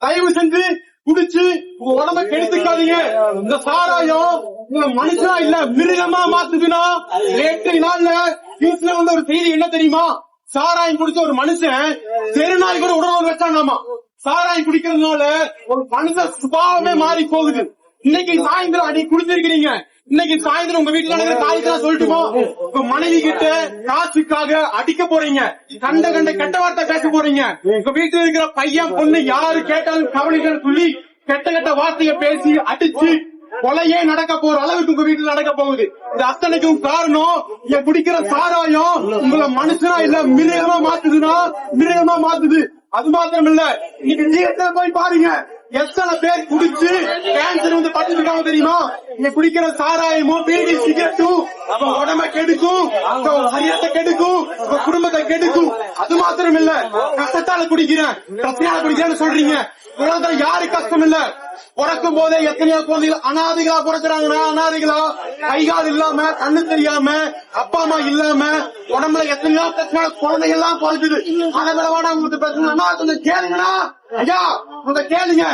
தயவு செஞ்சு குடிச்சு உங்க உடம்ப கெடுத்துக்காதீங்க. இந்த சாராயம் உங்களை மனுஷனா இல்ல மிருகமா மாத்துதுன்னா நேற்று நாள்ல நியூஸ்ல வந்து ஒரு செய்தி என்ன தெரியுமா? சாராயம் குடிச்ச ஒரு மனுஷன் தெருநாய் கூட உடல் வச்சாங்களாமா. சாராயம் குடிக்கிறதுனால ஒரு மனுஷ சுபாவமே மாறி போகுது. இன்னைக்கு சாயந்தரம் அடி குடிச்சிருக்கிறீங்க, இன்னைக்கு சாயந்தரம் உங்க வீட்டுல நடக்கிற காரியத்தான் சொல்லட்டுமோ, உங்க மனைவி கிட்ட காசுக்காக அடிக்க போறீங்க, கண்ட கெட்ட வார்த்தை பேச போறீங்க. உங்க வீட்டுல இருக்கிற பையன் பொண்ணு யாரு கேட்டாலும் கவனிக்கன்னு சொல்லி கெட்ட வார்த்தைய பேசி அடிச்சு கொலையே நடக்க போற அளவுக்கு உங்க வீட்டுல நடக்க போகுது. இது அத்தனைக்கும் காரணம் இங்க குடிக்கிற சாராயம் உங்களை மனுஷனா இல்ல மிருகமா மாத்துதுன்னா மிருகமா மாத்துது. அது மாத்திரம் இல்ல, இன்னைக்கு போய் பாருங்க எத்தனை பேர் குடிச்சு கேன்சர் வந்து பட்டுருக்காங்க தெரியுமா? இங்க குடிக்கிற சாராயமும் பீடி சிகரெட்டும் உடம்ப கெடுக்கும், சரீரத்தை கெடுக்கும், குடும்பத்தை கெடுக்கும். அது மாத்திரம் இல்ல, கஷ்டத்தால குடிக்கிறேன் பிரச்சனையால குடிக்கிறேன்னு சொல்றீங்க. உலகத்துல யாரு கஷ்டம் இல்ல? பிறக்கும் போதே எத்தனையோ குழந்தைகள் அனாதைகளா பிறக்கிறாங்கன்னா, அனாதைகளா கைகால் இல்லாம கண்ணு தெரியாம அப்பா அம்மா இல்லாம உடம்புல எத்தனையோ பிரச்சனை குழந்தைகள் எல்லாம் பிறக்குது. அதை விட உங்களுக்கு பிரச்சனை கொஞ்சம் கேளுங்கண்ணா ஐயா, கொஞ்சம் கேளுங்க.